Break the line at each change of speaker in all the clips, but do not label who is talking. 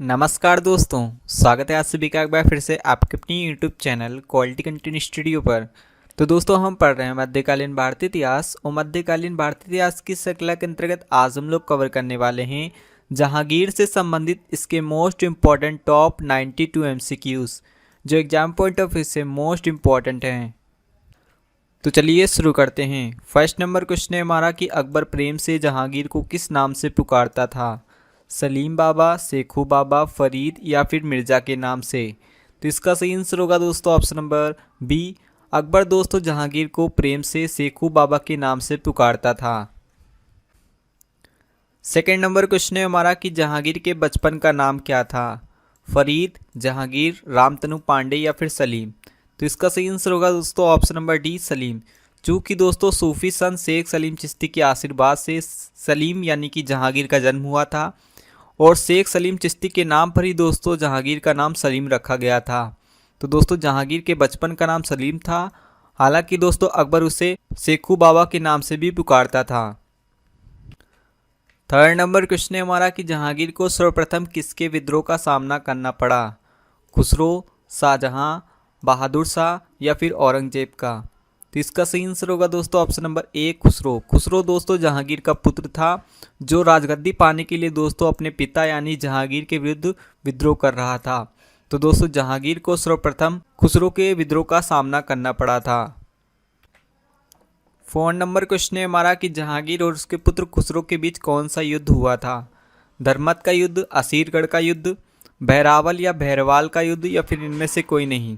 नमस्कार दोस्तों, स्वागत है आप सभी का एक बार फिर से आपके अपनी YouTube channel quality content studio पर। तो दोस्तों हम पढ़ रहे हैं मध्यकालीन भारतीय इतिहास और मध्यकालीन भारतीय इतिहास की श्रृंखला के अंतर्गत आज हम लोग कवर करने वाले हैं जहांगीर से संबंधित इसके मोस्ट इम्पॉर्टेंट टॉप 92 MCQs जो एग्जाम पॉइंट ऑफ व्यू से मोस्ट इम्पॉर्टेंट हैं। तो चलिए शुरू करते हैं। फर्स्ट नंबर क्वेश्चन है हमारा कि अकबर प्रेम से जहांगीर को किस नाम से पुकारता था? सलीम बाबा, सेखू बाबा, फरीद या फिर मिर्ज़ा के नाम से? तो इसका सही आंसर होगा दोस्तों ऑप्शन नंबर बी। अकबर दोस्तों जहांगीर को प्रेम से सेखू बाबा के नाम से पुकारता था। सेकेंड नंबर क्वेश्चन है हमारा कि जहांगीर के बचपन का नाम क्या था? फरीद, जहांगीर, रामतनु पांडे या फिर सलीम? तो इसका सही आंसर होगा दोस्तों ऑप्शन नंबर डी, सलीम। चूँकि दोस्तों सूफी संत शेख सलीम चिश्ती के आशीर्वाद से सलीम यानी कि जहांगीर का जन्म हुआ था और शेख सलीम चिश्ती के नाम पर ही दोस्तों जहांगीर का नाम सलीम रखा गया था। तो दोस्तों जहांगीर के बचपन का नाम सलीम था, हालांकि दोस्तों अकबर उसे सेखू बाबा के नाम से भी पुकारता था। थर्ड नंबर क्वेश्चन है हमारा कि जहांगीर को सर्वप्रथम किसके विद्रोह का सामना करना पड़ा? खुसरो, शाहजहां, बहादुर शाह या फिर औरंगजेब का? तो इसका सही आंसर होगा दोस्तों ऑप्शन नंबर ए, खुसरो। खुसरो दोस्तों जहांगीर का पुत्र था जो राजगद्दी पाने के लिए दोस्तों अपने पिता यानी जहांगीर के विरुद्ध विद्रोह कर रहा था। तो दोस्तों जहांगीर को सर्वप्रथम खुसरो के विद्रोह का सामना करना पड़ा था। फोर नंबर क्वेश्चन है हमारा कि जहांगीर और उसके पुत्र खुसरो के बीच कौन सा युद्ध हुआ था? धर्मत का युद्ध, असीरगढ़ का युद्ध, बहरावल या बहरवाल का युद्ध या फिर इनमें से कोई नहीं?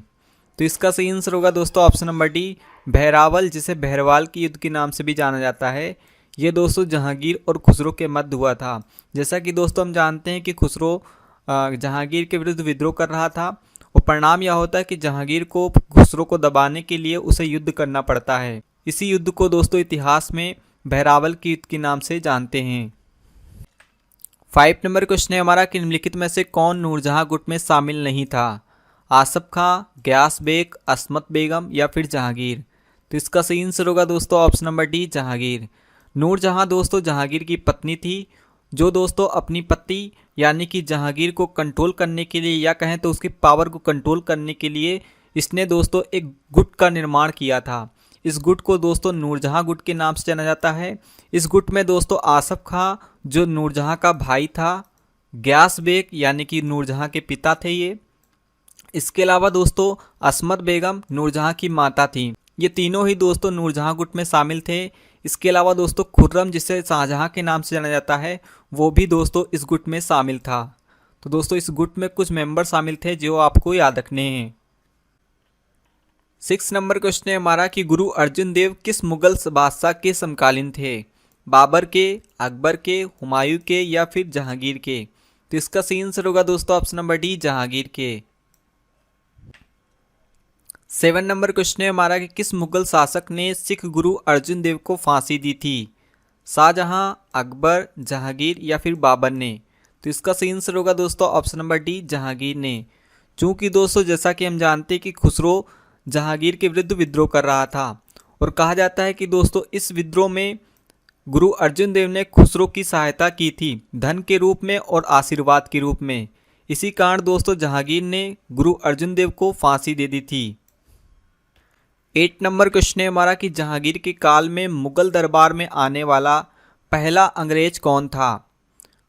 तो इसका सही आंसर होगा दोस्तों ऑप्शन नंबर डी, बहरावल, जिसे बहरवाल के युद्ध के नाम से भी जाना जाता है। ये दोस्तों जहांगीर और खुसरो के मध्य हुआ था। जैसा कि दोस्तों हम जानते हैं कि खुसरो जहांगीर के विरुद्ध विद्रोह कर रहा था और परिणाम यह होता है कि जहांगीर को खुसरो को दबाने के लिए उसे युद्ध करना पड़ता है। इसी युद्ध को दोस्तों इतिहास में बहरावल के युद्ध के नाम से जानते हैं। 5 नंबर क्वेश्चन है हमारा कि निम्नलिखित में से कौन नूरजहां गुट में शामिल नहीं था? आसफ खां, गयास बेग, असमत बेगम या फिर जहांगीर? तो इसका सही आंसर होगा दोस्तों option number D, Jahangir. Nurjahan दोस्तों जहांगीर की पत्नी थी जो दोस्तों अपनी पति यानी कि जहांगीर को कंट्रोल करने के लिए या कहें तो उसकी पावर को कंट्रोल करने के लिए इसने दोस्तों एक गुट का निर्माण किया था। इस गुट को दोस्तों नूरजहां गुट के नाम से जाना जाता है। इस गुट में दोस्तों आसफ खां जो नूरजहां का भाई था, गयास बेग यानी कि नूरजहां के पिता थे ये, इसके अलावा दोस्तों असमत बेगम नूरजहां की माता थी। ये तीनों ही दोस्तों नूरजहां गुट में शामिल थे। इसके अलावा दोस्तों खुर्रम, जिसे शाहजहां के नाम से जाना जाता है, वो भी दोस्तों इस गुट में शामिल था। तो दोस्तों इस गुट में कुछ मेंबर शामिल थे जो आपको याद रखने हैं। 6 नंबर क्वेश्चन है हमारा कि गुरु अर्जुन देव किस मुगल बादशाह के समकालीन थे? बाबर के, अकबर के, हुमायूं के या फिर जहांगीर के? तो इसका सही आंसर होगा दोस्तों ऑप्शन नंबर डी, जहांगीर के। 7 नंबर क्वेश्चन है हमारा कि किस मुगल शासक ने सिख गुरु अर्जुन देव को फांसी दी थी? शाहजहां, अकबर, जहांगीर या फिर बाबर ने? तो इसका सही आंसर होगा दोस्तों ऑप्शन नंबर डी, जहांगीर ने। चूंकि दोस्तों जैसा कि हम जानते हैं कि खुसरो जहांगीर के विरुद्ध विद्रोह कर रहा था और कहा जाता है कि दोस्तों इस विद्रोह में गुरु अर्जुन देव ने खुसरो की सहायता की थी धन के रूप में और आशीर्वाद के रूप में। इसी कारण दोस्तों जहांगीर ने गुरु अर्जुन देव को फांसी दे दी थी। 8 नंबर क्वेश्चन है हमारा कि जहांगीर के काल में मुगल दरबार में आने वाला पहला अंग्रेज कौन था?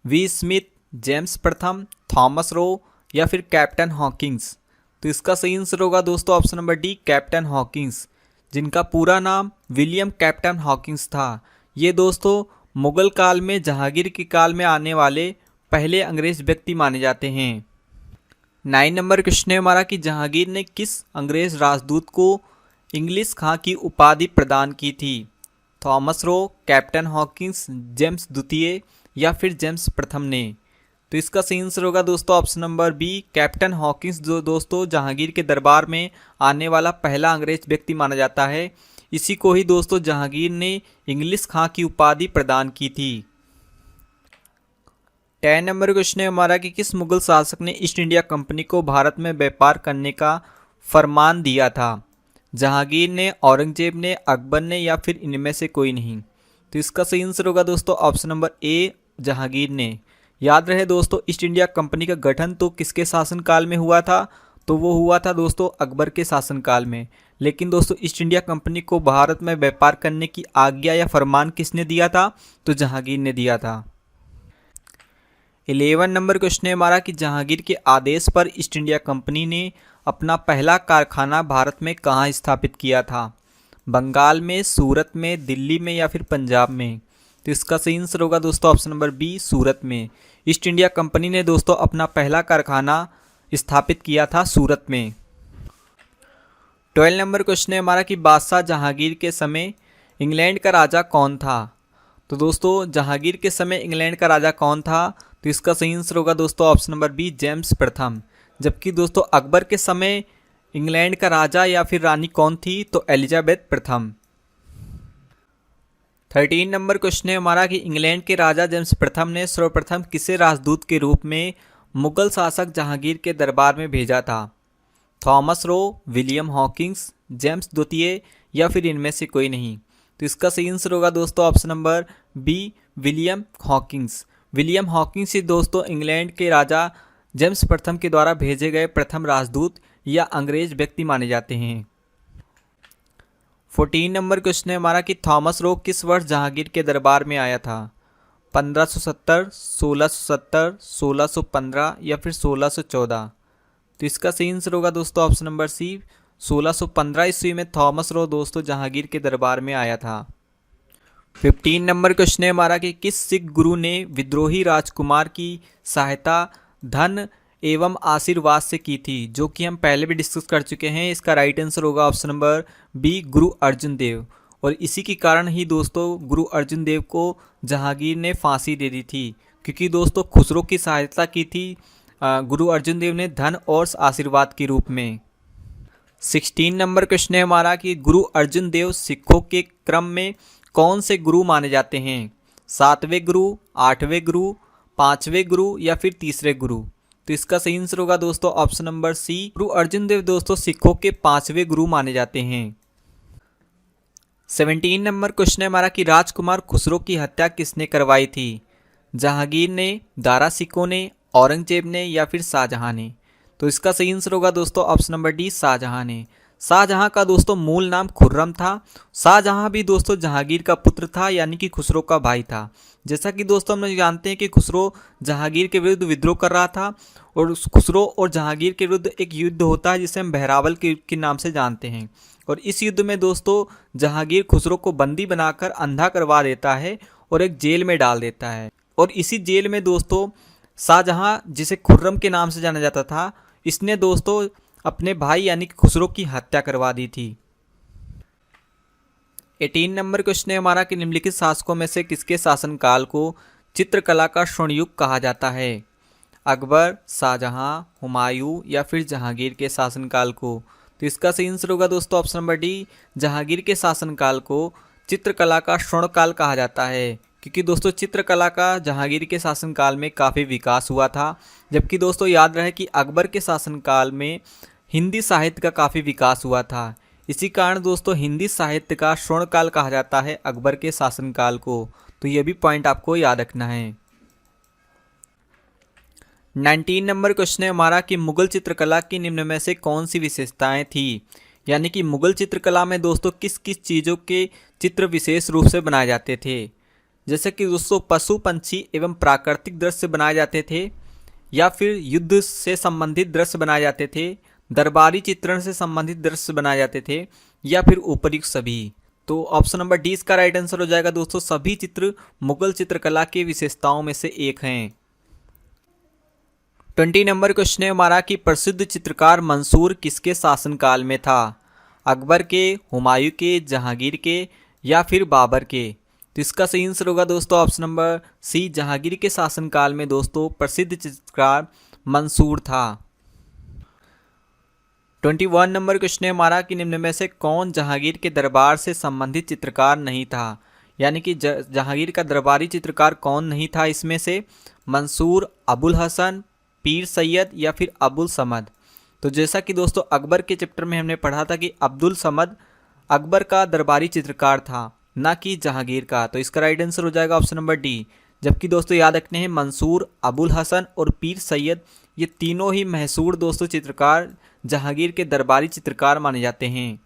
वी स्मिथ, जेम्स प्रथम, थॉमस रो या फिर कैप्टन हॉकिंस? तो इसका सही आंसर होगा दोस्तों option number D, captain Hawkins, जिनका पूरा नाम विलियम कैप्टन हॉकिंस था। ये दोस्तों मुगल काल में जहांगीर के काल में आने वाले पहले अंग्रेज व्यक्ति माने जाते हैं। 9 नंबर क्वेश्चन है हमारा कि जहांगीर ने किस अंग्रेज राजदूत को इंग्लिश खां की उपाधि प्रदान की थी? Thomas Roe, captain Hawkins, James द्वितीय या फिर जेम्स प्रथम ने? तो इसका सही आंसर होगा दोस्तों option number B, captain Hawkins, जो दोस्तों जहांगीर के दरबार में आने वाला पहला अंग्रेज व्यक्ति माना जाता है। इसी को ही दोस्तों जहांगीर ने इंग्लिश खां की उपाधि प्रदान की थी। 10 नंबर क्वेश्चन है हमारा कि किस मुगल शासक ने ईस्ट इंडिया कंपनी को भारत में व्यापार करने का फरमान दिया था? जहांगीर ने, औरंगजेब ने, अकबर ने या फिर इनमें से कोई नहीं? तो इसका सही आंसर होगा दोस्तों ऑप्शन नंबर ए, जहांगीर ने। याद रहे दोस्तों, ईस्ट इंडिया कंपनी का गठन तो किसके शासनकाल में हुआ था? तो वो हुआ था दोस्तों अकबर के शासनकाल में। लेकिन दोस्तों ईस्ट इंडिया कंपनी को भारत में व्यापार करने की आज्ञा या फरमान किसने दिया था? तो जहांगीर ने दिया था। 11 नंबर क्वेश्चन है हमारा कि जहांगीर के आदेश पर ईस्ट इंडिया कंपनी ने अपना पहला कारखाना भारत में कहाँ स्थापित किया था? बंगाल में, सूरत में, दिल्ली में या फिर पंजाब में? तो इसका सही आंसर होगा दोस्तों ऑप्शन नंबर बी, सूरत में। ईस्ट इंडिया कंपनी ने दोस्तों अपना पहला कारखाना स्थापित किया था सूरत में। 12 नंबर क्वेश्चन है हमारा कि बादशाह जहांगीर के समय इंग्लैंड का राजा कौन था? तो दोस्तों जहांगीर के समय इंग्लैंड का राजा कौन था? तो इसका सही आंसर होगा दोस्तों ऑप्शन नंबर बी, जेम्स प्रथम। जबकि दोस्तों अकबर के समय इंग्लैंड का राजा या फिर रानी कौन थी? तो एलिजाबेथ प्रथम। 13 नंबर क्वेश्चन है हमारा कि इंग्लैंड के राजा जेम्स प्रथम ने सर्वप्रथम किसे राजदूत के रूप में मुगल शासक जहांगीर के दरबार में भेजा था? Thomas Roe, William Hawkins, James द्वितीय या फिर इनमें से कोई नहीं? तो इसका सही आंसर होगा दोस्तों option number B, William Hawkins. William Hawkins ही दोस्तों इंग्लैंड के राजा जेम्स प्रथम के द्वारा भेजे गए प्रथम राजदूत या अंग्रेज व्यक्ति माने जाते हैं। 14 नंबर क्वेश्चन है हमारा कि थॉमस रो किस वर्ष जहांगीर के दरबार में आया था? 1570, 1670, 1615 या फिर 1614? तो इसका सही आंसर होगा दोस्तों ऑप्शन नंबर सी, 1615 ईस्वी में थॉमस रो दोस्तों जहांगीर के दरबार में आया था। 15 नंबर क्वेश्चन है हमारा कि किस सिख गुरु ने विद्रोही राजकुमार की सहायता धन एवं आशीर्वाद से की थी? जो कि हम पहले भी डिस्कस कर चुके हैं। इसका राइट आंसर होगा ऑप्शन नंबर बी, गुरु अर्जुन देव। और इसी के कारण ही दोस्तों गुरु अर्जुन देव को जहांगीर ने फांसी दे दी थी, क्योंकि दोस्तों खुसरो की सहायता की थी गुरु अर्जुन देव ने धन और आशीर्वाद के रूप में। 16 नंबर क्वेश्चन है हमारा कि गुरु अर्जुन देव सिखों के क्रम में कौन से गुरु माने जाते हैं? 7वें गुरु, 8वें गुरु, 5वें गुरु या फिर तीसरे गुरु? तो इसका सही आंसर होगा दोस्तों ऑप्शन नंबर सी, गुरु अर्जुन देव दोस्तों सिखों के 5वें गुरु माने जाते हैं। 17 नंबर क्वेश्चन है हमारा कि राजकुमार खुसरो की हत्या किसने करवाई थी? जहांगीर ने, दारा सिकों ने, औरंगजेब ने या फिर शाहजहां ने? तो इसका सही आंसर होगा दोस्तों ऑप्शन नंबर डी, शाहजहां ने। शाहजहां का दोस्तों मूल नाम खुर्रम था। शाहजहां भी दोस्तों जहांगीर का पुत्र था, यानी कि खुसरो का भाई था। जैसा कि दोस्तों हम लोग जानते हैं कि खुसरो जहांगीर के विरुद्ध विद्रोह कर रहा था, और खुसरो और जहांगीर के विरुद्ध एक युद्ध होता है जिसे हम बहरावल के नाम से जानते हैं। और इस युद्ध में दोस्तों जहांगीर खुसरो को बंदी बनाकर अंधा करवा देता है और एक जेल में डाल देता है। और इसी जेल में दोस्तों शाहजहां, जिसे खुर्रम के नाम से जाना जाता था, इसने दोस्तों अपने भाई यानी कि खुसरो की हत्या करवा दी थी। 18 नंबर क्वेश्चन है हमारा कि निम्नलिखित शासकों में से किसके शासनकाल को चित्रकला का स्वर्ण युग कहा जाता है? अकबर, शाहजहां, हुमायूं या फिर जहांगीर के शासनकाल को? तो इसका सही आंसर होगा दोस्तों ऑप्शन नंबर डी, जहांगीर के शासनकाल को चित्रकला का स्वर्ण काल कहा जाता है, क्योंकि दोस्तों चित्रकला का जहांगीर के शासनकाल में काफ़ी विकास हुआ था। जबकि दोस्तों याद रहे कि अकबर के शासनकाल में हिंदी साहित्य का काफ़ी विकास हुआ था। इसी कारण दोस्तों हिंदी साहित्य का स्वर्ण काल कहा जाता है अकबर के शासनकाल को। तो ये भी पॉइंट आपको याद रखना है। 19 नंबर क्वेश्चन है हमारा कि मुगल चित्रकला की निम्न में से कौन सी विशेषताएं थी? यानी कि मुगल चित्रकला में दोस्तों किस किस चीज़ों के चित्र विशेष रूप से बनाए जाते थे? जैसे कि दोस्तों पशु, पंछी एवं प्राकृतिक दृश्य बनाए जाते थे, या फिर युद्ध से संबंधित दृश्य बनाए जाते थे, दरबारी चित्रण से संबंधित दृश्य बनाए जाते थे, या फिर उपर्युक्त सभी? तो ऑप्शन नंबर डी इसका राइट आंसर हो जाएगा दोस्तों, सभी चित्र मुगल चित्रकला की विशेषताओं में से एक हैं। 20 नंबर क्वेश्चन है हमारा कि प्रसिद्ध चित्रकार मंसूर किसके शासनकाल में था? अकबर के, हुमायूं के, जहांगीर के या फिर बाबर के? तो इसका सही आंसर होगा दोस्तों ऑप्शन नंबर सी, जहांगीर के शासनकाल में दोस्तों प्रसिद्ध चित्रकार मंसूर था। 21 नंबर क्वेश्चन है हमारा कि निम्न में से कौन जहांगीर के दरबार से संबंधित चित्रकार नहीं था? यानी कि जहांगीर का दरबारी चित्रकार कौन नहीं था इसमें से? मंसूर, अबुल हसन, पीर सैयद या फिर अबुल समद? तो जैसा कि दोस्तों अकबर के चैप्टर में हमने पढ़ा था कि अब्दुल समद अकबर का दरबारी चित्रकार था, ना कि जहांगीर का। तो इसका राइट आंसर हो जाएगा ऑप्शन नंबर डी, जबकि दोस्तों याद रखने हैं मंसूर, अबुल हसन और पीर सैयद ये तीनों ही मशहूर दोस्तों चित्रकार जहांगीर के दरबारी चित्रकार माने जाते हैं।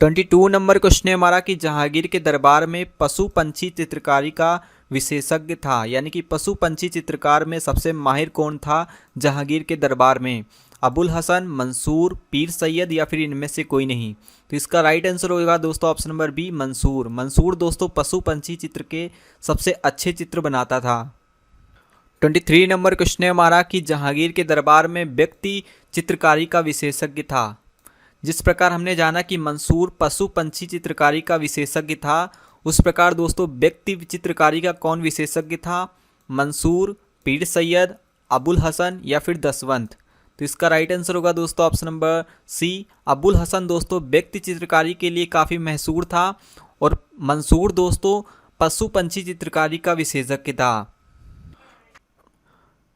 22 नंबर क्वेश्चन है हमारा कि जहांगीर के दरबार में पशु पंछी चित्रकारी का विशेषज्ञ था, यानी कि पशु पंछी चित्रकार में सबसे माहिर कौन था जहांगीर के दरबार में? अबुल हसन, मंसूर, पीर सैयद या फिर इनमें से कोई नहीं। तो इसका राइट आंसर होगा दोस्तों option number B, Mansur. Mansur दोस्तों पशु पंछी चित्र के सबसे अच्छे चित्र बनाता था। 23 नंबर क्वेश्चन है हमारा कि जहांगीर के दरबार में व्यक्ति चित्रकारी का विशेषज्ञ था। जिस प्रकार हमने जाना कि मंसूर पशु पंछी चित्रकारी का विशेषज्ञ था, उस प्रकार दोस्तों व्यक्ति चित्रकारी का कौन विशेषज्ञ था? मंसूर, पीर सैयद, अबुल हसन या फिर दसवंत। तो इसका राइट आंसर होगा दोस्तों option number C, Abul Hasan दोस्तों व्यक्ति चित्रकारी के लिए काफ़ी मशहूर था और मंसूर दोस्तों पशु पंछी चित्रकारी का विशेषज्ञ था।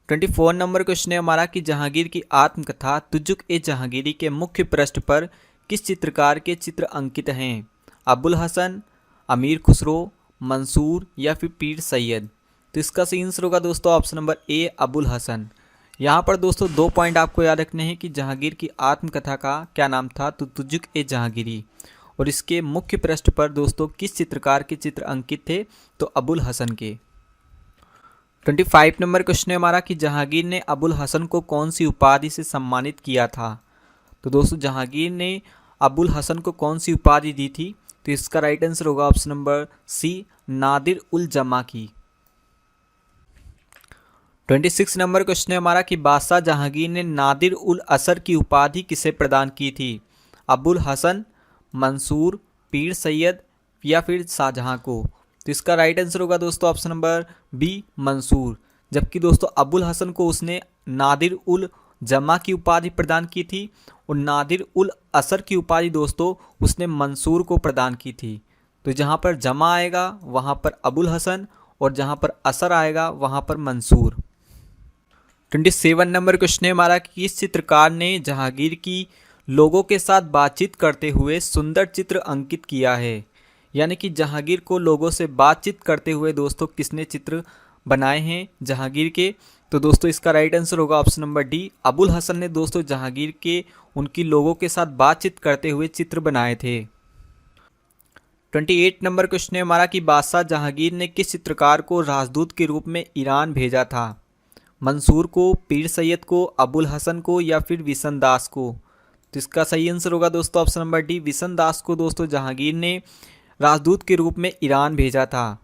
24 नंबर क्वेश्चन है हमारा कि जहांगीर की आत्मकथा तुजुक ए जहांगीरी के मुख्य पृष्ठ पर किस चित्रकार के चित्र अंकित हैं? अबुल हसन, अमीर खुसरो, मंसूर या फिर पीर सैयद। तो इसका सही आंसर होगा दोस्तों option number A, Abul Hasan. यहाँ पर दोस्तों 2 पॉइंट आपको याद रखने हैं कि जहांगीर की आत्मकथा का क्या नाम था? तो तुजुक ए जहांगीरी। और इसके मुख्य पृष्ठ पर दोस्तों किस चित्रकार के चित्र अंकित थे? तो अबुल हसन के। 25 नंबर क्वेश्चन है हमारा कि जहांगीर ने अबुल हसन को कौन सी उपाधि से सम्मानित किया था? तो दोस्तों जहांगीर ने अबुल हसन को कौन सी उपाधि दी थी? तो इसका राइट आंसर होगा ऑप्शन नंबर सी, नादिर उल जमा की। 26 नंबर क्वेश्चन है हमारा कि बादशाह जहांगीर ने नादिर उल असर की उपाधि किसे प्रदान की थी? अबुल हसन, मंसूर, पीर सैयद या फिर शाहजहां को। तो इसका राइट आंसर होगा दोस्तों ऑप्शन नंबर बी, मंसूर। जबकि दोस्तों अबुल हसन को उसने नादिर उल जमा की उपाधि प्रदान की थी और नादिर उल असर की उपाधि दोस्तों उसने मंसूर को प्रदान की थी। तो जहाँ पर जमा आएगा वहाँ पर अबुल हसन और जहाँ पर असर आएगा वहाँ पर मंसूर। 27 नंबर क्वेश्चन है हमारा कि किस चित्रकार ने जहांगीर की लोगों के साथ बातचीत करते हुए सुंदर चित्र अंकित किया है? यानी कि जहांगीर को लोगों से बातचीत करते हुए दोस्तों किसने चित्र बनाए हैं जहांगीर के? तो दोस्तों इसका राइट आंसर होगा option number D, Abul Hasan ने दोस्तों जहांगीर के उनकी लोगों के साथ बातचीत करते हुए चित्र बनाए थे। 28 नंबर क्वेश्चन है हमारा कि बादशाह जहांगीर ने किस चित्रकार को राजदूत के रूप में ईरान भेजा था? मंसूर को, पीर सैयद को, अबुल हसन को या फिर विशन दास को। तो इसका सही आंसर होगा दोस्तों ऑप्शन नंबर डी, विशन दास को दोस्तों जहांगीर ने राजदूत के रूप में ईरान भेजा था।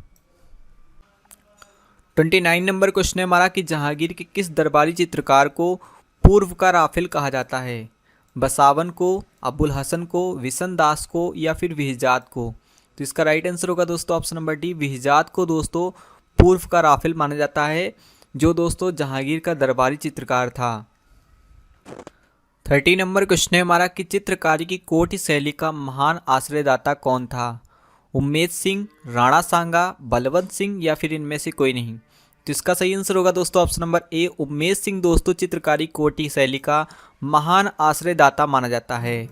29 नंबर क्वेश्चन है हमारा कि जहांगीर के किस दरबारी चित्रकार को पूर्व का राफेल कहा जाता है? बसावन को, अबुल हसन को, विशन दास को या फिर विहिजात को। तो इसका राइट आंसर होगा दोस्तों ऑप्शन नंबर डी, विहिजात को दोस्तों पूर्व का राफेल माना जाता है, जो दोस्तों जहांगीर का दरबारी चित्रकार था। 30 नंबर क्वेश्चन है हमारा कि चित्रकारी की कोटि शैली का महान आश्रयदाता कौन था? उम्मेद सिंह, राणा सांगा, बलवंत सिंह या फिर इनमें से कोई नहीं। तो इसका सही आंसर होगा दोस्तों option number A, Ummed Singh दोस्तों चित्रकारी कोटि शैली का महान आश्रयदाता माना जाता है।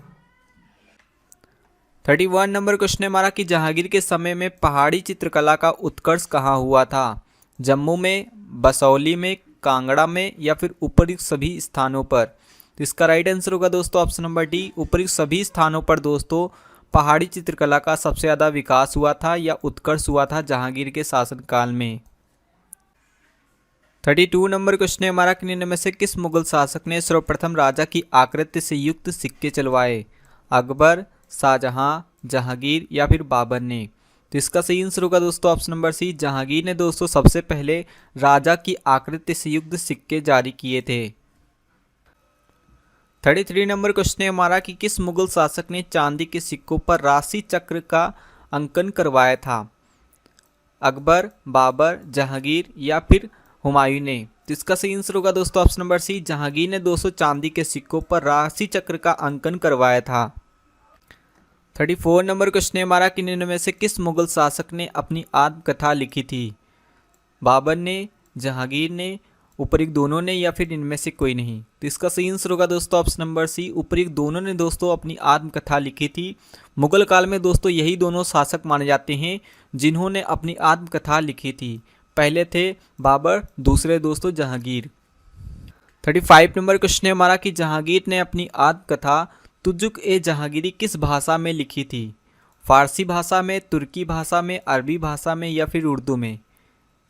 31 नंबर क्वेश्चन है हमारा कि जहांगीर के समय में पहाड़ी चित्रकला का उत्कर्ष कहाँ हुआ था? जम्मू में, बसौली में, कांगड़ा में या फिर उपयुक्त सभी स्थानों पर। तो इसका राइट आंसर होगा दोस्तों ऑप्शन नंबर डी, उपयुक्त सभी स्थानों पर दोस्तों पहाड़ी चित्रकला का सबसे ज़्यादा विकास हुआ था या उत्कर्ष हुआ था जहांगीर के शासनकाल में। 32 नंबर क्वेश्चन है हमारा कि निम्न में से किस मुगल शासक ने सर्वप्रथम राजा की आकृति से युक्त सिक्के चलवाए? अकबर, शाहजहां, जहांगीर या फिर बाबर ने। तो इसका सही आंसर होगा दोस्तों ऑप्शन नंबर सी, जहांगीर ने दोस्तों सबसे पहले राजा की आकृति से युक्त सिक्के जारी किए थे। 33 नंबर क्वेश्चन है हमारा कि किस मुगल शासक ने चांदी के सिक्कों पर राशि चक्र का अंकन करवाया था? अकबर, बाबर, जहांगीर या फिर हुमायूं ने। तो इसका सही आंसर होगा दोस्तों ऑप्शन नंबर सी, जहांगीर ने दोस्तों चांदी के सिक्कों पर राशि चक्र का अंकन करवाया था। 34 नंबर क्वेश्चन है हमारा कि निम्न में से किस मुगल शासक ने अपनी आत्मकथा लिखी थी? बाबर ने, जहांगीर ने, उपयुक्त दोनों ने या फिर इनमें से कोई नहीं। तो इसका सही आंसर होगा दोस्तों ऑप्शन नंबर सी, उपयुक्त दोनों ने दोस्तों अपनी आत्मकथा लिखी थी। मुगल काल में दोस्तों यही दोनों शासक माने जाते हैं जिन्होंने अपनी आत्मकथा लिखी थी। पहले थे बाबर, दूसरे दोस्तों जहांगीर। 35 नंबर क्वेश्चन है हमारा कि जहांगीर ने अपनी आत्मकथा तुजुक ए जहांगीरी किस भाषा में लिखी थी? फारसी भाषा में, तुर्की भाषा में, अरबी भाषा में या फिर उर्दू में?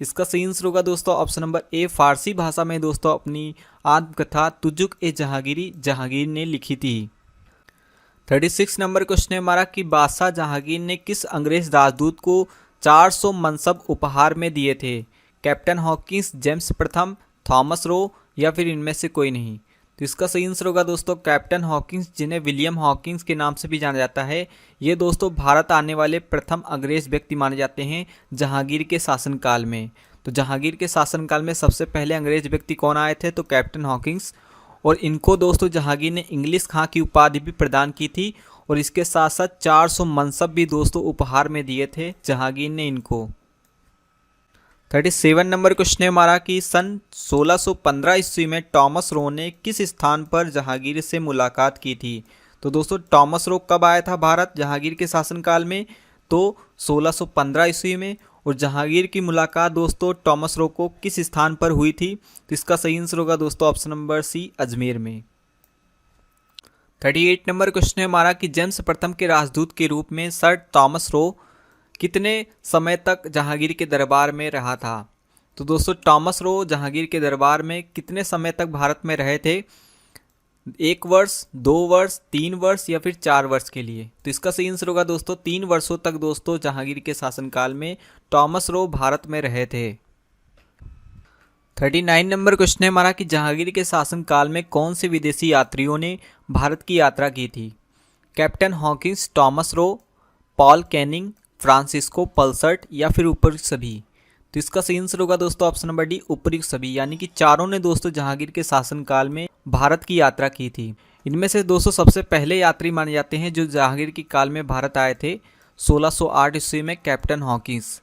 इसका सही आंसर होगा दोस्तों ऑप्शन नंबर ए, फारसी भाषा में दोस्तों अपनी आत्मकथा तुजुक ए जहांगीरी जहांगीर ने लिखी थी। 36 नंबर क्वेश्चन है हमारा कि बादशाह जहांगीर ने किस अंग्रेज राजदूत को 400 मनसब उपहार में दिए थे? कैप्टन हॉकिंस, जेम्स प्रथम, थॉमस रो या फिर इनमें से कोई नहीं? तो इसका सही आंसर होगा दोस्तों कैप्टन हॉकिंस, जिन्हें विलियम हॉकिंस के नाम से भी जाना जाता है। ये दोस्तों भारत आने वाले प्रथम अंग्रेज व्यक्ति माने जाते हैं जहांगीर के शासनकाल में। तो जहांगीर के शासनकाल में सबसे पहले अंग्रेज व्यक्ति कौन आए थे? तो कैप्टन हॉकिंस। और इनको दोस्तों जहांगीर ने इंग्लिश खां की उपाधि भी प्रदान की थी और इसके साथ साथ 400 मनसब भी दोस्तों उपहार में दिए थे जहांगीर ने इनको। 37 नंबर क्वेश्चन है हमारा कि सन 1615 ईस्वी में टॉमस रो ने किस स्थान पर जहांगीर से मुलाकात की थी? तो दोस्तों टॉमस रो कब आया था भारत जहांगीर के शासनकाल में? तो 1615 ईस्वी में। और जहांगीर की मुलाकात दोस्तों टॉमस रो को किस स्थान पर हुई थी? तो इसका सही आंसर होगा दोस्तों ऑप्शन नंबर सी, अजमेर में। 38 नंबर क्वेश्चन है हमारा कि जेम्स प्रथम के राजदूत के रूप में सर टॉमस रो कितने समय तक जहांगीर के दरबार में रहा था? तो दोस्तों टॉमस रो जहांगीर के दरबार में कितने समय तक भारत में रहे थे? 1 वर्ष, 2 वर्ष, 3 वर्ष या फिर 4 वर्ष के लिए? तो इसका सही आंसर होगा दोस्तों 3 वर्षों तक दोस्तों जहांगीर के शासनकाल में टॉमस रो भारत में रहे थे। 39 नंबर क्वेश्चन है हमारा कि जहांगीर के शासनकाल में कौन से विदेशी यात्रियों ने भारत की यात्रा की थी? Captain Hawkins, Thomas Roe, Paul Canning, Francisco Pelsaert या फिर उपयुक्त सभी? तो इसका सही आंसर होगा दोस्तों ऑप्शन नंबर डी, उपयुक्त सभी। यानी कि चारों ने दोस्तों जहांगीर के शासनकाल में भारत की यात्रा की थी। इनमें से दोस्तों सबसे पहले यात्री माने जाते हैं जो जहांगीर के काल में भारत आए थे 1608 ईस्वी में, कैप्टन हॉकिंस।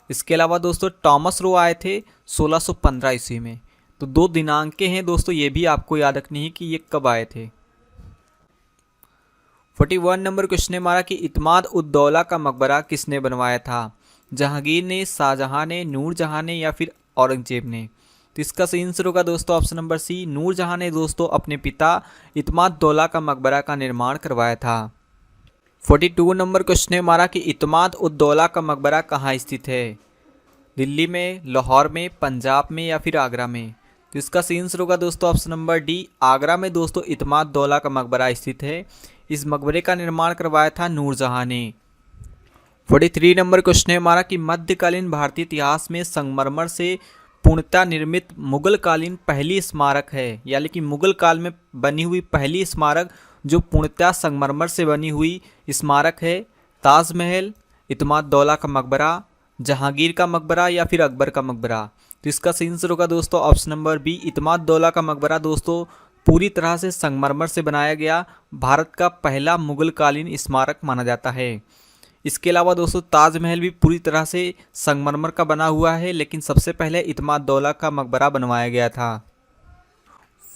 इसके अलावा दोस्तों टॉमस रो आए थे 1615 ईस्वी में। तो 2 दिनांकें हैं दोस्तों, ये भी आपको याद रखनी है कि ये कब आए थे। 41 नंबर क्वेश्चन है हमारा कि इत्माद उद दौला का मकबरा किसने बनवाया था? जहांगीर ने, शाहजहां ने, नूरजहां ने या फिर औरंगजेब ने? तो इसका सही आंसर होगा दोस्तों ऑप्शन नंबर सी, नूरजहां ने दोस्तों अपने पिता इत्माद दौला का मकबरा का निर्माण करवाया था। 42 नंबर क्वेश्चन है हमारा कि इत्माद उद दौला का मकबरा कहाँ स्थित है? दिल्ली में, लाहौर में, पंजाब में या फिर आगरा में? तो इसका सही आंसर होगा दोस्तों ऑप्शन नंबर डी, आगरा में दोस्तों इत्माद दौला का मकबरा स्थित है। इस मकबरे का निर्माण करवाया था नूरजहां ने। 43 नंबर क्वेश्चन है हमारा कि मध्यकालीन भारतीय इतिहास में संगमरमर से पूर्णतः निर्मित मुगल कालीन पहली स्मारक है, यानी कि मुगल काल में बनी हुई पहली स्मारक जो पूर्णतः संगमरमर से बनी हुई स्मारक है, ताजमहल, इत्माद दौला का मकबरा, जहांगीर का मकबरा या फिर अकबर का मकबरा? तो इसका सही आंसर होगा दोस्तों ऑप्शन नंबर बी, इत्माद दौला का मकबरा दोस्तों पूरी तरह से संगमरमर से बनाया गया भारत का पहला मुगल कालीन स्मारक माना जाता है। इसके अलावा दोस्तों ताजमहल भी पूरी तरह से संगमरमर का बना हुआ है, लेकिन सबसे पहले इत्माद दौला का मकबरा बनवाया गया था।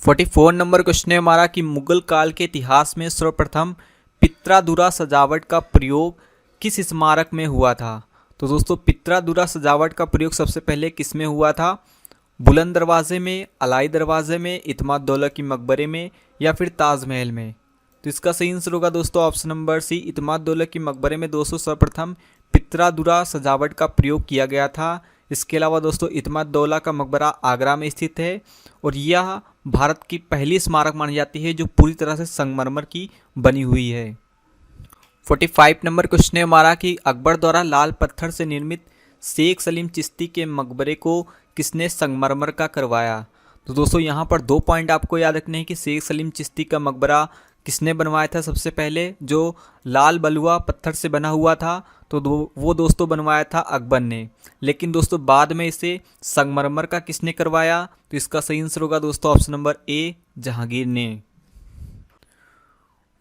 44 नंबर क्वेश्चन है हमारा कि मुगल काल के इतिहास में सर्वप्रथम पित्रादुरा सजावट का प्रयोग किस स्मारक में हुआ था? तो दोस्तों पित्रादुरा सजावट का प्रयोग सबसे पहले किस में हुआ था? बुलंद दरवाजे में, अलाई दरवाजे में, इत्माद दौला की मकबरे में या फिर ताजमहल में? तो इसका सही आंसर होगा दोस्तों ऑप्शन नंबर सी, इत्माद दौला की मकबरे में दोस्तों सर्वप्रथम पित्रादुरा सजावट का प्रयोग किया गया था। इसके अलावा दोस्तों इत्माद दौला का मकबरा आगरा में स्थित है और यह भारत की पहली स्मारक मानी जाती है जो पूरी तरह से संगमरमर की बनी हुई है। 45 नंबर क्वेश्चन है हमारा कि अकबर द्वारा लाल पत्थर से निर्मित शेख सलीम चिश्ती के मकबरे को किसने संगमरमर का करवाया? तो दोस्तों यहाँ पर 2 पॉइंट आपको याद रखने हैं कि शेख सलीम चिश्ती का मकबरा किसने बनवाया था? सबसे पहले जो लाल बलुआ पत्थर से बना हुआ था तो वो दोस्तों बनवाया था अकबर ने, लेकिन दोस्तों बाद में इसे संगमरमर का किसने करवाया? तो इसका सही आंसर होगा दोस्तों ऑप्शन नंबर ए, जहांगीर ने।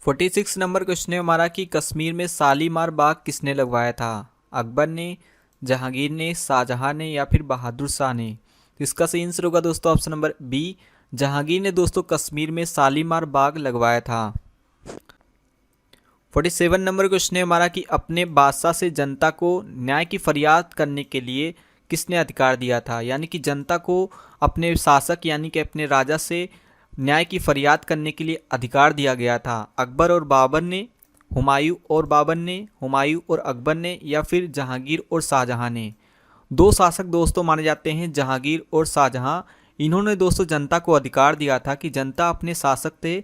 46 नंबर क्वेश्चन है हमारा कि कश्मीर में शालीमार बाग किसने लगवाया था? अकबर ने, जहांगीर ने, शाहजहां ने या फिर बहादुर शाह ने? तो इसका सही आंसर होगा दोस्तों ऑप्शन नंबर बी, जहांगीर ने दोस्तों कश्मीर में शालीमार बाग लगवाया था। 47 नंबर क्वेश्चन है हमारा कि अपने बादशाह से जनता को न्याय की फरियाद करने के लिए किसने अधिकार दिया था, यानी कि जनता को अपने शासक यानी कि अपने राजा से न्याय की फरियाद करने के लिए अधिकार दिया गया था। अकबर और बाबर ने, हुमायूं और बाबर ने, हुमायूं और अकबर ने, या फिर जहांगीर और शाहजहां ने। दो शासक दोस्तों माने जाते हैं जहांगीर और शाहजहां। इन्होंने दोस्तों जनता को अधिकार दिया था कि जनता अपने शासक से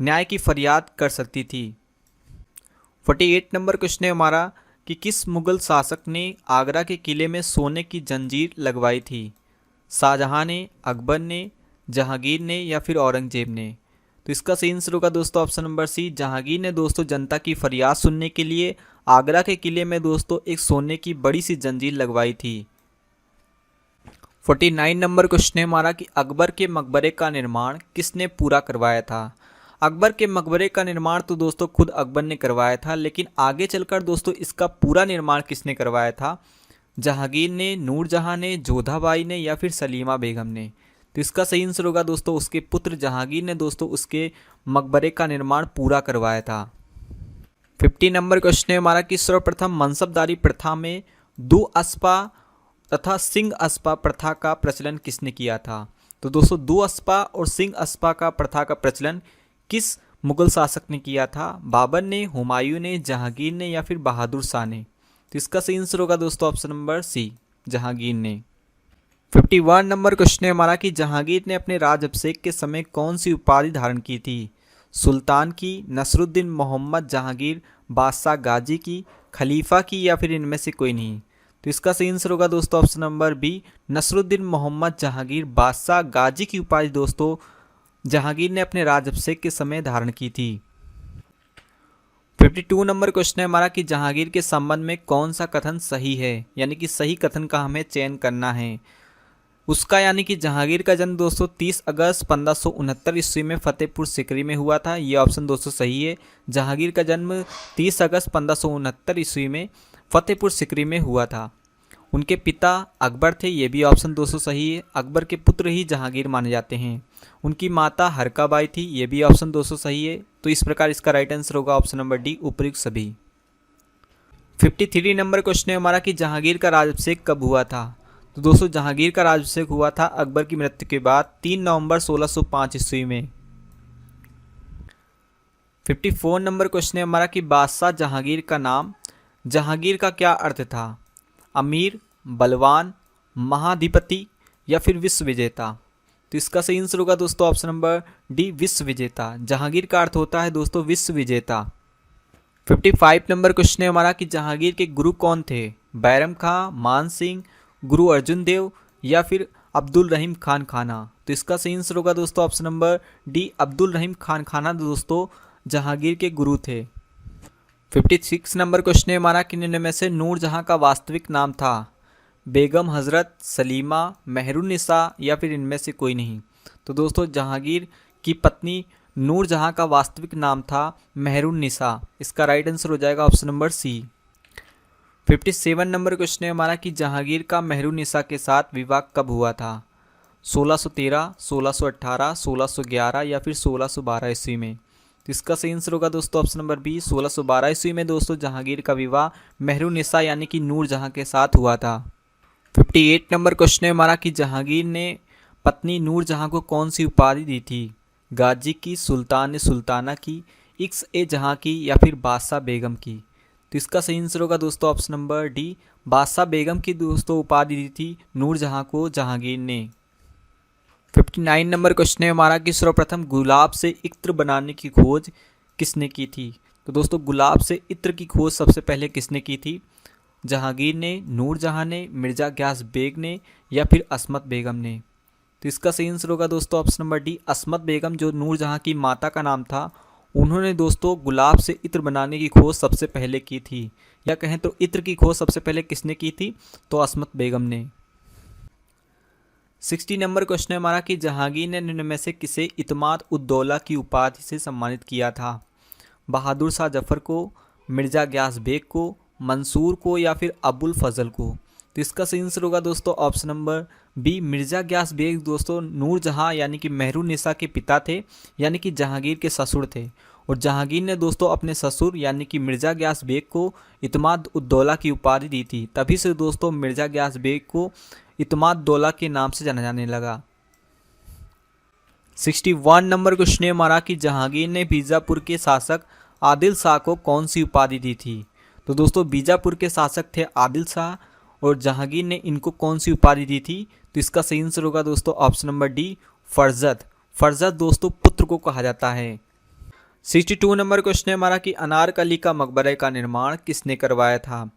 न्याय की फरियाद कर सकती थी। 48 नंबर क्वेश्चन है हमारा कि किस मुगल शासक ने आगरा के किले में सोने की जंजीर लगवाई थी? शाहजहां ने, अकबर ने, जहांगीर ने, या फिर औरंगजेब ने। तो इसका सही आंसर होगा दोस्तों ऑप्शन नंबर सी, जहांगीर ने दोस्तों जनता की फरियाद सुनने के लिए आगरा के किले में दोस्तों एक सोने की बड़ी सी जंजीर लगवाई थी। 49 नंबर क्वेश्चन है हमारा कि अकबर के मकबरे का निर्माण किसने पूरा करवाया था? अकबर के मकबरे का निर्माण तो दोस्तों खुद अकबर ने करवाया था, लेकिन आगे चलकर दोस्तों इसका पूरा निर्माण किसने करवाया था? जहांगीर ने, नूरजहां ने, जोधाबाई ने, या फिर सलीमा बेगम ने। तो इसका सही आंसर होगा दोस्तों उसके पुत्र जहांगीर ने दोस्तों उसके मकबरे का निर्माण पूरा करवाया था। 50 नंबर क्वेश्चन है हमारा कि सर्वप्रथम मनसबदारी प्रथा में दुअस्पा तथा सिंह अस्पा प्रथा का प्रचलन किसने किया था? तो दोस्तों दुअस्पा और सिंह अस्पा का प्रथा का प्रचलन किस मुगल शासक ने किया था? बाबर ने, हुमायूं ने, जहांगीर ने, या फिर बहादुर शाह ने। तो इसका सही आंसर होगा दोस्तों ऑप्शन नंबर सी, जहांगीर ने। 51 नंबर क्वेश्चन है हमारा कि जहांगीर ने अपने राजअभिषेक के समय कौन सी उपाधि धारण की थी? सुल्तान की, नसरुद्दीन मोहम्मद जहांगीर, बादशाह गाजी की, खलीफा की, या फिर इनमें से कोई नहीं। तो इसका सही आंसर होगा दोस्तों option number B, Nasiruddin Muhammad Jahangir बादशाह गाजी की उपाधि दोस्तों जहांगीर ने अपने राजअभिषेक के समय धारण की थी। 52 नंबर क्वेश्चन है हमारा कि जहांगीर के संबंध में कौन सा कथन सही है, यानी कि सही कथन का हमें चयन करना है उसका। यानी कि जहांगीर का जन्म दोस्तों 30 अगस्त 1569 ईस्वी में फतेहपुर सिकरी में हुआ था। ये ऑप्शन दोस्तों सही है। जहांगीर का जन्म 30 अगस्त 1569 ईस्वी में फतेहपुर सिकरी में हुआ था। उनके पिता अकबर थे, ये भी ऑप्शन दोस्तों सही है। अकबर के पुत्र ही जहांगीर माने जाते हैं। उनकी माता हरकाबाई थी, ये भी ऑप्शन दोस्तों सही है। तो इस प्रकार इसका राइट आंसर होगा ऑप्शन नंबर डी, उपर्युक्त सभी। 53 नंबर क्वेश्चन है हमारा कि जहांगीर का राज्याभिषेक कब हुआ था? तो दोस्तों जहांगीर का राज्याभिषेक हुआ था अकबर की मृत्यु के बाद 3 नवंबर 1605 ईस्वी में। 54 नंबर क्वेश्चन है हमारा कि बादशाह जहांगीर का नाम जहांगीर का क्या अर्थ था? अमीर, बलवान, महाधिपति, या फिर विश्व विजेता। तो इसका सही आंसर होगा दोस्तों ऑप्शन नंबर डी, विश्व विजेता। जहांगीर का अर्थ होता है दोस्तों विश्व विजेता। 55 नंबर क्वेश्चन है हमारा कि जहांगीर के गुरु कौन थे? बैरम खां, मान सिंह, गुरु अर्जुन देव, या फिर अब्दुल रहीम खान खाना। तो इसका सही आंसर होगा दोस्तों ऑप्शन नंबर डी, अब्दुल रहीम खान खाना दोस्तों जहांगीर के गुरु थे। 56 नंबर क्वेश्चन है हमारा कि निम्न में से नूरजहां का वास्तविक नाम था? बेगम हजरत, सलीमा, मेहरुन्निसा, या फिर इनमें से कोई नहीं। तो दोस्तों जहांगीर की पत्नी नूरजहां का वास्तविक नाम था मेहरुन्निसा। इसका राइट आंसर हो जाएगा option number C. 57 number question है हमारा कि जहांगीर का मेहरुन्निसा के साथ विवाह कब हुआ था? 1613, 1618, 1611, या फिर 1612 ईस्वी में। तो इसका सही आंसर होगा दोस्तों ऑप्शन नंबर बी, 1612 ईस्वी में दोस्तों जहांगीर का विवाह मेहरुन्निसा यानी कि नूरजहां के साथ हुआ था। 58 नंबर क्वेश्चन है हमारा कि जहांगीर ने पत्नी नूरजहां को कौन सी उपाधि दी थी? गाजी की, सुल्तान सुल्ताना की, इक्स ए जहां की, या फिर बादशाह बेगम की। तो इसका सही आंसर होगा दोस्तों ऑप्शन नंबर डी, बादशाह बेगम की दोस्तों उपाधि दी थी नूरजहां को जहांगीर ने। 59 नंबर क्वेश्चन है हमारा कि सर्वप्रथम गुलाब से इत्र बनाने की खोज किसने की थी? तो दोस्तों गुलाब से इत्र की खोज सबसे पहले किसने की थी? जहांगीर ने, नूरजहां ने, मिर्ज़ा गियास बेग ने, या फिर अस्मत बेगम ने। तो इसका सही आंसर होगा दोस्तों ऑप्शन नंबर डी, अस्मत बेगम जो नूरजहां की माता का नाम था। उन्होंने दोस्तों गुलाब से इत्र बनाने की खोज सबसे पहले की थी, या कहें तो इत्र की खोज सबसे पहले किसने की थी? तो अस्मत बेगम ने। 60 नंबर क्वेश्चन है हमारा कि जहांगीर ने निम्न में से किसे इतमाद उद्दौला की उपाधि से सम्मानित किया था? बहादुर शाह जफर को, मिर्ज़ा गियास बेग को, मंसूर को, या फिर अबुल फजल को। तो इसका सही आंसर होगा दोस्तों option number B, Mirza Ghiyas Beg दोस्तों नूरजहां यानी कि मेहरुन्निसा के पिता थे, यानी कि जहांगीर के ससुर थे। और जहांगीर ने दोस्तों अपने ससुर यानी कि मिर्ज़ा गियास बेग को इत्माद उद दौला की उपाधि दी थी। तभी से दोस्तों मिर्ज़ा गियास बेग को इत्माद दौला के नाम से जाना जाने लगा। 61 नंबर क्वेश्चन हमारा कि जहांगीर ने बीजापुर के शासक आदिल शाह को कौन सी उपाधि दी थी। तो दोस्तों बीजापुर के शासक थे आदिल शाह और जहांगीर ने इनको कौन सी उपाधि दी थी। तो इसका सही आंसर होगा दोस्तों ऑप्शन नंबर डी, फरजद। फरजद दोस्तों पुत्र को कहा जाता है। 62 नंबर क्वेश्चन है हमारा कि अनारकली का मकबरे का निर्माण किसने करवाया था।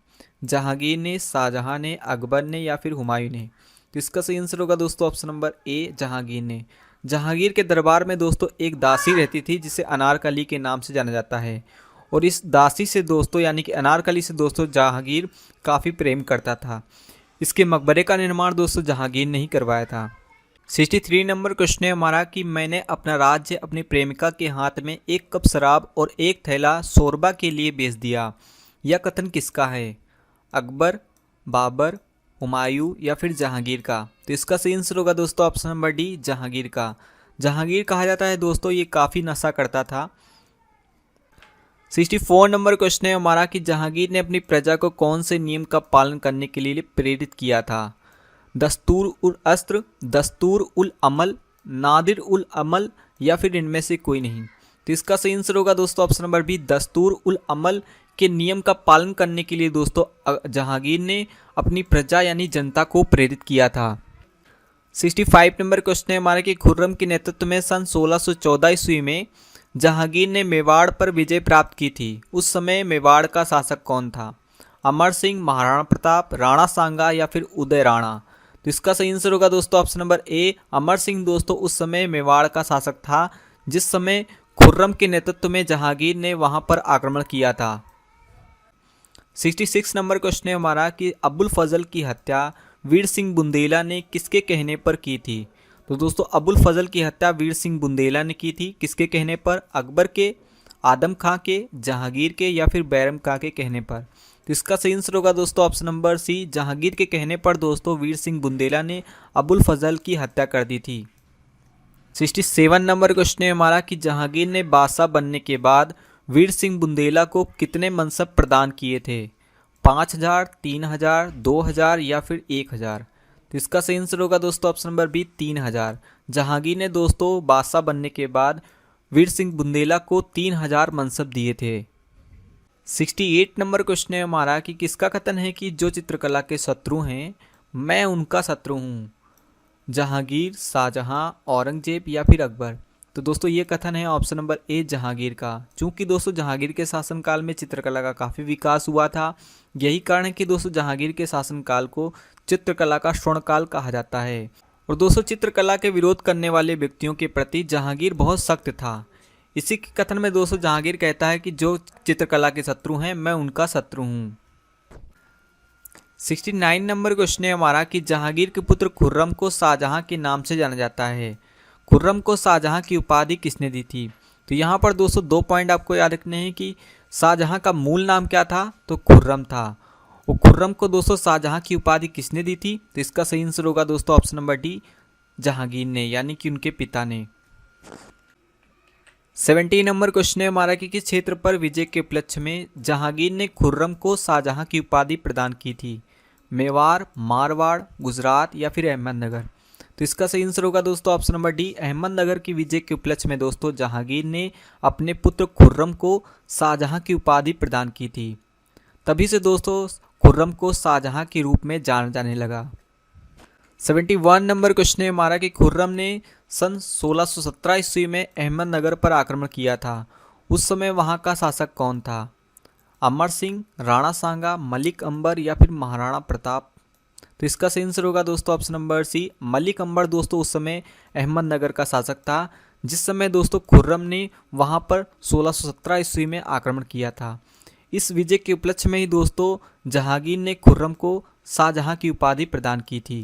जहांगीर ने, शाहजहां ने, अकबर ने या फिर हुमायूं ने। तो इसका सही आंसर होगा दोस्तों ऑप्शन नंबर ए, जहांगीर ने। जहांगीर के दरबार में दोस्तों एक दासी रहती थी जिसे अनारकली के नाम से जाना जाता है और इस दासी से दोस्तों यानी कि अनारकली से दोस्तों जहांगीर काफ़ी प्रेम करता था। इसके मकबरे का निर्माण दोस्तों जहांगीर ने ही करवाया था। 63 नंबर क्वेश्चन है हमारा कि मैंने अपना राज्य अपनी प्रेमिका के हाथ में एक कप शराब और एक थैला शोरबा के लिए बेच दिया। यह कथन किसका है। अकबर, बाबर, हुमायूं या फिर जहांगीर का। तो इसका सही आंसर होगा दोस्तों ऑप्शन नंबर डी, जहांगीर का। जहांगीर कहा जाता है दोस्तों ये काफ़ी नशा करता था। 64 नंबर क्वेश्चन है हमारा कि जहांगीर ने अपनी प्रजा को कौन से नियम का पालन करने के लिए प्रेरित किया था। दस्तूर उल अस्त्र, दस्तूर उल अमल, नादिर उल अमल या फिर इनमें से कोई नहीं। तो इसका सही आंसर होगा दोस्तों ऑप्शन नंबर बी, दस्तूर उल अमल के नियम का पालन करने के लिए दोस्तों जहांगीर ने अपनी प्रजा यानी जनता को प्रेरित किया था। 65 नंबर क्वेश्चन है हमारे कि खुर्रम के नेतृत्व में सन 1614 ईस्वी में जहांगीर ने मेवाड़ पर विजय प्राप्त की थी। उस समय मेवाड़ का शासक कौन था। अमर सिंह, महाराणा प्रताप, राणा सांगा या फिर उदय राणा। तो इसका सही आंसर होगा दोस्तों ऑप्शन नंबर ए, अमर सिंह दोस्तों उस समय मेवाड़ का शासक था जिस समय खुर्रम के नेतृत्व में जहांगीर ने वहां पर आक्रमण किया था। 66 नंबर क्वेश्चन है हमारा कि अबुल फजल की हत्या वीर सिंह बुंदेला ने किसके कहने पर की थी। तो दोस्तों अबुल फजल की हत्या वीर सिंह बुंदेला ने की थी। किसके कहने पर। अकबर के, आदम खां के, जहांगीर के या फिर बैरम खां के कहने पर। तो इसका सही आंसर होगा दोस्तों ऑप्शन नंबर सी, जहांगीर के कहने पर दोस्तों वीर सिंह बुंदेला ने अबुल फजल की हत्या कर दी थी। 67 नंबर क्वेश्चन है हमारा कि जहांगीर ने बादशाह बनने के बाद वीर सिंह बुंदेला को कितने मनसब प्रदान किए थे। 5000, 3000, 2000 या फिर 1000। तो इसका सही आंसर होगा दोस्तों ऑप्शन नंबर बी, 3000। जहांगीर ने दोस्तों बादशाह बनने के बाद वीर सिंह बुंदेला को 3000 मनसब दिए थे। 68 नंबर क्वेश्चन है हमारा कि किसका कथन है कि जो चित्रकला के शत्रु हैं मैं उनका शत्रु हूँ। जहांगीर, शाहजहां, औरंगजेब या फिर अकबर। तो दोस्तों ये कथन है ऑप्शन नंबर ए, जहांगीर का। चूंकि दोस्तों जहांगीर के शासनकाल में चित्रकला का काफ़ी विकास हुआ था, यही कारण है कि दोस्तों जहांगीर के शासनकाल को चित्रकला का स्वर्णकाल कहा जाता है। और दोस्तों चित्रकला के विरोध करने वाले व्यक्तियों के प्रति जहांगीर बहुत सख्त था। इसी के कथन में दोस्तों जहांगीर कहता है कि जो चित्रकला के शत्रु हैं मैं उनका शत्रु हूँ। 69 नंबर क्वेश्चन है हमारा कि जहांगीर के पुत्र खुर्रम को शाहजहां के नाम से जाना जाता है। खुर्रम को शाहजहां की उपाधि किसने दी थी। तो यहाँ पर दोस्तों 2 पॉइंट आपको याद रखने हैं कि शाहजहां का मूल नाम क्या था, तो खुर्रम था। और खुर्रम को दोस्तों शाहजहां की उपाधि किसने दी थी। तो इसका सही आंसर होगा दोस्तों ऑप्शन नंबर डी, जहांगीर ने, यानी कि उनके पिता ने। 70 नंबर क्वेश्चन है हमारा कि किस क्षेत्र पर विजय के उपलक्ष्य में जहांगीर ने खुर्रम को शाहजहां की उपाधि प्रदान की थी। मेवाड़, मारवाड़, गुजरात या फिर अहमदनगर। तो इसका सही आंसर होगा दोस्तों ऑप्शन नंबर डी, अहमदनगर की विजय के उपलक्ष्य में दोस्तों जहांगीर ने अपने पुत्र खुर्रम को शाहजहां की उपाधि प्रदान की थी। तभी से दोस्तों खुर्रम को शाहजहां के रूप में जाना जाने लगा। 71 नंबर क्वेश्चन है हमारा कि खुर्रम ने सन 1617 ईस्वी में अहमदनगर पर आक्रमण किया था। उस समय वहां का शासक कौन था। अमर सिंह, राणा सांगा, मलिक अंबर या फिर महाराणा प्रताप। तो इसका सही आंसर होगा दोस्तों ऑप्शन नंबर सी, मलिक अंबर दोस्तों उस समय अहमदनगर का शासक था जिस समय दोस्तों खुर्रम ने वहां पर 1617 ईस्वी में आक्रमण किया था। इस विजय के उपलक्ष्य में ही दोस्तों जहांगीर ने खुर्रम को शाहजहां की उपाधि प्रदान की थी।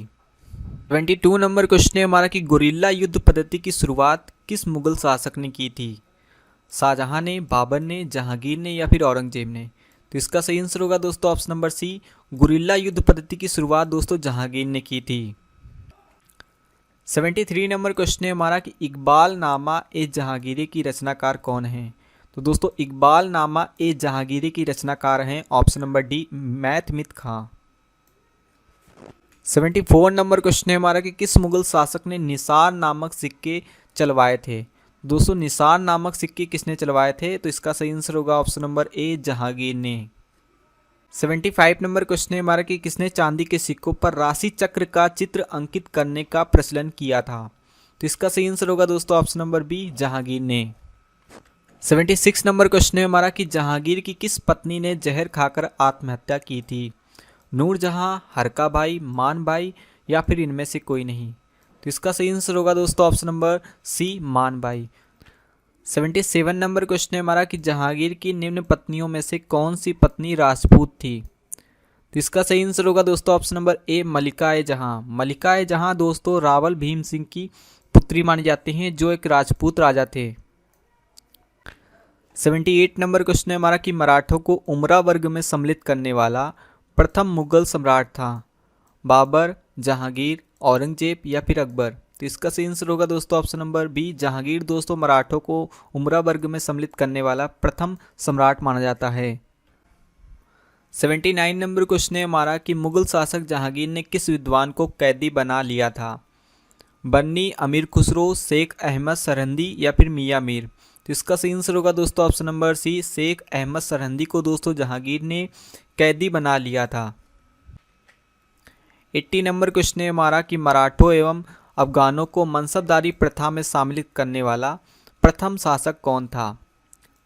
22 नंबर क्वेश्चन है हमारा कि गुरिल्ला युद्ध पद्धति की शुरुआत किस मुगल शासक ने की थी। शाहजहां ने, बाबर ने, जहांगीर ने या फिर औरंगजेब ने। तो इसका सही आंसर होगा दोस्तों ऑप्शन नंबर सी, गुरिल्ला युद्ध पद्धति की शुरुआत दोस्तों जहांगीर ने की थी। 73 नंबर क्वेश्चन है हमारा कि इकबाल नामा ए जहांगीरी की रचनाकार कौन है। तो दोस्तों इकबाल नामा ए जहांगीरी की रचनाकार हैं ऑप्शन नंबर डी मैथमित खां। 74 नंबर क्वेश्चन है हमारा कि किस मुगल शासक ने निसार नामक सिक्के चलवाए थे। दोस्तों निसार नामक सिक्के किसने चलवाए थे, तो इसका सही आंसर होगा ऑप्शन नंबर ए जहांगीर ने। 75 नंबर क्वेश्चन है हमारा कि किसने चांदी के सिक्कों पर राशि चक्र का चित्र अंकित करने का प्रचलन किया था, तो इसका सही आंसर होगा दोस्तों ऑप्शन नंबर बी जहांगीर ने। 76 नंबर क्वेश्चन है हमारा कि जहांगीर की किस पत्नी ने जहर खाकर आत्महत्या की थी। नूरजहां, हरका भाई, मान भाई या फिर इनमें से कोई नहीं, तो इसका सही आंसर होगा दोस्तों ऑप्शन नंबर सी मान भाई। 77 नंबर क्वेश्चन है हमारा कि जहांगीर की निम्न पत्नियों में से कौन सी पत्नी राजपूत थी, तो इसका सही आंसर होगा दोस्तों ऑप्शन नंबर ए मलिका-ए-जहां। मलिका-ए-जहां दोस्तों रावल भीम सिंह की पुत्री मानी जाती हैं जो एक राजपूत राजा थे। 78 नंबर क्वेश्चन है हमारा कि मराठों को उमरा वर्ग में सम्मिलित करने वाला प्रथम मुगल सम्राट था। बाबर, जहांगीर, औरंगजेब या फिर अकबर, तो इसका सही आंसर होगा दोस्तों ऑप्शन नंबर बी जहांगीर दोस्तों मराठों को उमरा वर्ग में सम्मिलित करने वाला प्रथम सम्राट माना जाता है। 79 नंबर क्वेश्चन है हमारा कि मुगल शासक जहांगीर ने किस विद्वान को कैदी बना लिया था। बन्नी, अमीर खुसरो, शेख अहमद सरहंदी या फिर मियाँ मीर, तो इसका सही आंसर होगा दोस्तों option number C Sheikh Ahmad Sirhindi को दोस्तों जहांगीर ने कैदी बना लिया था। 80 नंबर क्वेश्चन है हमारा कि मराठों एवं अफगानों को मनसबदारी प्रथा में शामिल करने वाला प्रथम शासक कौन था।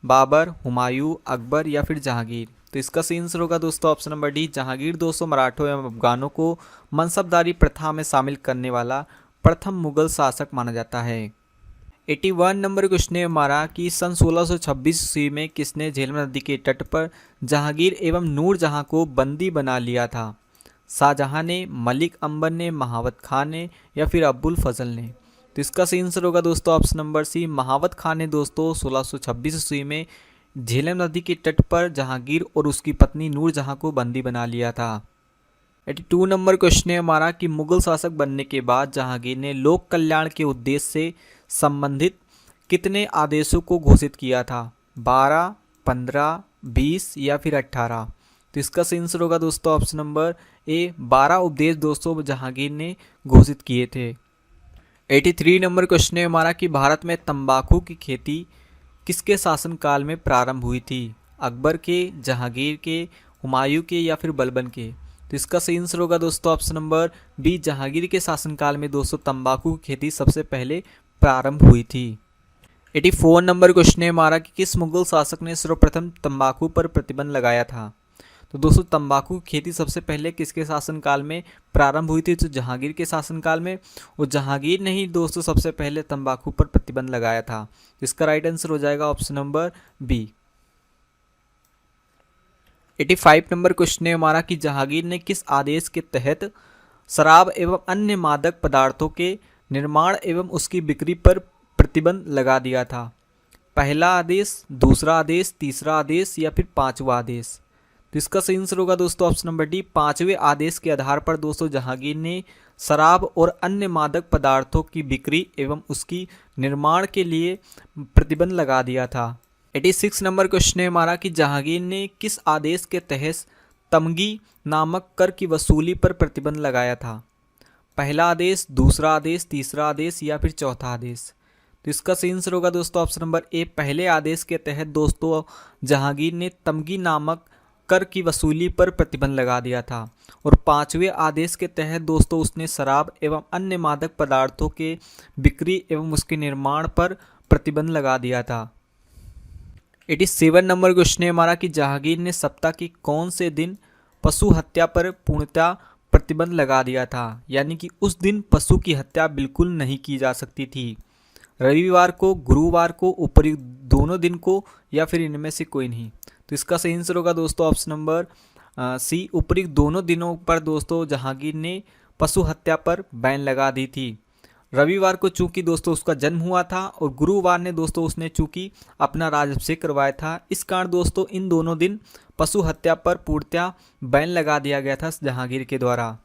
बाबर, हुमायूं, अकबर या फिर जहांगीर, तो इसका सही आंसर होगा दोस्तों ऑप्शन नंबर डी जहांगीर दोस्तों मराठों एवं अफगानों को मनसबदारी प्रथा में शामिल करने वाला प्रथम मुगल शासक माना जाता है। 81 नंबर क्वेश्चन है हमारा कि सन 1626 ईस्वी में किसने झेलम नदी के तट पर जहांगीर एवं नूरजहां को बंदी बना लिया था। शाहजहां ने, मलिक अंबर ने, महावत खान ने या फिर अब्बुल फजल ने, तो इसका सही आंसर होगा दोस्तों ऑप्शन नंबर सी महावत खान ने दोस्तों 1626 ईस्वी में झेलम नदी के तट पर जहांगीर और उसकी पत्नी नूरजहां को बंदी बना लिया था। 82 नंबर क्वेश्चन है हमारा कि मुगल शासक बनने के बाद जहांगीर ने लोक कल्याण के उद्देश्य से संबंधित कितने आदेशों को घोषित किया था। 12, 15, 20 या फिर 18, तो इसका सही आंसर होगा दोस्तों ऑप्शन नंबर ए 12 उपदेश दोस्तों जहांगीर ने घोषित किए थे। 83 नंबर क्वेश्चन है हमारा कि भारत में तंबाकू की खेती किसके शासनकाल में प्रारंभ हुई थी। अकबर के, जहांगीर के, हुमायूं के या फिर बलबन के, तो इसका सही आंसर होगा दोस्तों ऑप्शन नंबर बी जहांगीर के शासनकाल में दोस्तों तंबाकू की खेती सबसे पहले प्रारंभ हुई थी। 84 नंबर क्वेश्चन है हमारा कि किस मुगल शासक ने सर्वप्रथम तंबाकू पर प्रतिबंध लगाया था। तो दोस्तों तंबाकू की खेती सबसे पहले किसके शासनकाल में प्रारंभ हुई थी, तो जहांगीर के शासनकाल में, और जहांगीर ने ही दोस्तों सबसे पहले तंबाकू पर प्रतिबंध लगाया था। इसका राइट आंसर हो जाएगा option number B. 85 number question है हमारा कि जहांगीर ने किस आदेश के तहत शराब एवं अन्य मादक पदार्थों के निर्माण एवं उसकी बिक्री पर प्रतिबंध लगा दिया था। पहला आदेश, दूसरा आदेश, तीसरा आदेश या फिर पांचवा आदेश, तो इसका सही आंसर होगा दोस्तों ऑप्शन नंबर डी पांचवें आदेश के आधार पर दोस्तों जहांगीर ने शराब और अन्य मादक पदार्थों की बिक्री एवं उसकी निर्माण के लिए प्रतिबंध लगा दिया था। 86 नंबर क्वेश्चन है हमारा कि जहांगीर ने किस आदेश के तहत तमगी नामक कर की वसूली पर प्रतिबंध लगाया था। पहला आदेश, दूसरा आदेश, तीसरा आदेश या फिर चौथा आदेश, तो इसका सही आंसर होगा दोस्तों ऑप्शन नंबर ए पहले आदेश के तहत दोस्तों जहांगीर ने तमगी नामक कर की वसूली पर प्रतिबंध लगा दिया था, और पांचवें आदेश के तहत दोस्तों उसने शराब एवं अन्य मादक पदार्थों के बिक्री एवं उसके निर्माण पर प्रतिबंध लगा दिया था। 87 नंबर क्वेश्चन है हमारा कि जहांगीर ने सप्ताह के कौन से दिन पशु हत्या पर पूर्णतः प्रतिबंध लगा दिया था, यानी कि उस दिन पशु की हत्या बिल्कुल नहीं की जा सकती थी। रविवार को, गुरुवार को, उपयुक्त दोनों दिन को या फिर इनमें से कोई नहीं, तो इसका सही आंसर होगा दोस्तों ऑप्शन नंबर सी उपयुक्त दोनों दिनों पर दोस्तों जहांगीर ने पशु हत्या पर बैन लगा दी थी। रविवार को चूंकि दोस्तों उसका जन्म हुआ था और गुरुवार ने दोस्तों उसने चूंकि अपना राज्याभिषेक करवाया था, इस कारण दोस्तों इन दोनों दिन पशु हत्या पर पूर्णतः बैन लगा दिया गया था जहांगीर के द्वारा।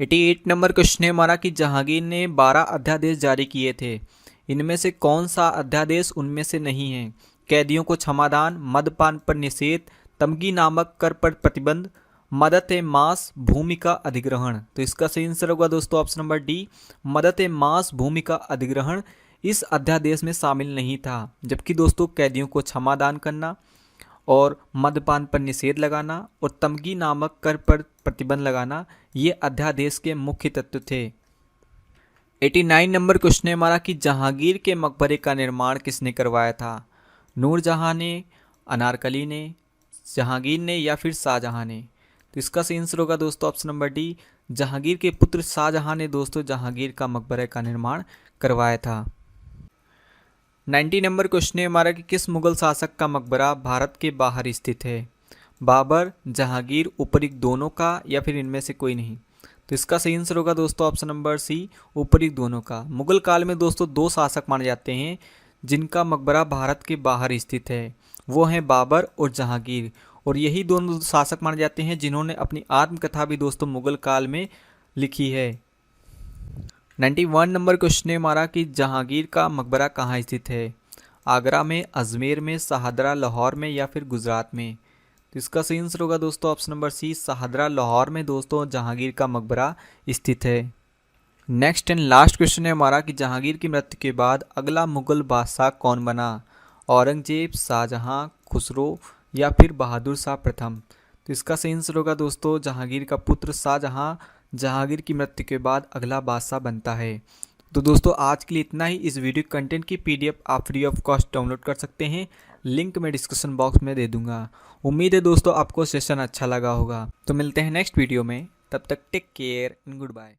88 नंबर क्वेश्चन है हमारा कि जहांगीर ने 12 अध्यादेश जारी किए थे, इनमें से कौन सा अध्यादेश उनमें से नहीं है। कैदियों को क्षमादान, मदपान पर निषेध, तमगी नामक कर पर प्रतिबंध, मदत ए मांस भूमि का अधिग्रहण। तो इसका सही आंसर होगा दोस्तों ऑप्शन नंबर डी, मदत ए मांस भूमि का अधिग्रहण इस अध्यादेश में शामिल नहीं था। जबकि दोस्तों कैदियों को क्षमादान करना और मद्यपान पर निषेध लगाना और तमगी नामक कर पर प्रतिबंध लगाना ये अध्यादेश के मुख्य तत्व थे। 89 नंबर क्वेश्चन है हमारा कि जहांगीर के मकबरे का निर्माण किसने करवाया था? नूरजहां ने, अनारकली ने, जहांगीर ने या फिर शाहजहां ने? तो इसका सही आंसर होगा दोस्तों ऑप्शन नंबर डी, जहांगीर के पुत्र शाहजहां ने दोस्तों जहांगीर का मकबरे का निर्माण करवाया था। 90 नंबर क्वेश्चन है हमारा कि किस मुगल शासक का मकबरा भारत के बाहर स्थित है? बाबर, जहांगीर, उपरिक्त दोनों का या फिर इनमें से कोई नहीं? तो इसका सही आंसर होगा दोस्तों ऑप्शन नंबर सी, उपरिक्त दोनों का। मुगल काल में दोस्तों दो शासक माने जाते हैं जिनका मकबरा भारत के बाहर स्थित है, वो हैं बाबर और जहांगीर, और यही दोनों शासक माने जाते हैं जिन्होंने अपनी आत्मकथा भी दोस्तों मुगल काल में लिखी है। 91 नंबर क्वेश्चन है हमारा कि जहांगीर का मकबरा कहाँ स्थित है? आगरा में, अजमेर में, शाहदरा, लाहौर में या फिर गुजरात में? तो इसका सही आंसर होगा दोस्तों option number C, Shahdara, Lahore में दोस्तों जहांगीर का मकबरा स्थित है। नेक्स्ट एंड लास्ट क्वेश्चन है हमारा कि जहांगीर की मृत्यु के बाद अगला मुगल बादशाह कौन बना? औरंगजेब, शाहजहां, खुसरो या फिर बहादुर शाह प्रथम? तो इसका सही आंसर होगा दोस्तों जहांगीर का पुत्र शाहजहां जहांगीर की मृत्यु के बाद अगला बादशाह बनता है। तो दोस्तों आज के लिए इतना ही। इस वीडियो कंटेंट की PDF आप फ्री ऑफ कॉस्ट डाउनलोड कर सकते हैं, लिंक मैं डिस्क्रिप्शन बॉक्स में दे दूंगा। उम्मीद है दोस्तों आपको सेशन अच्छा लगा होगा। तो मिलते हैं नेक्स्ट वीडियो में, तब तक take care and good bye.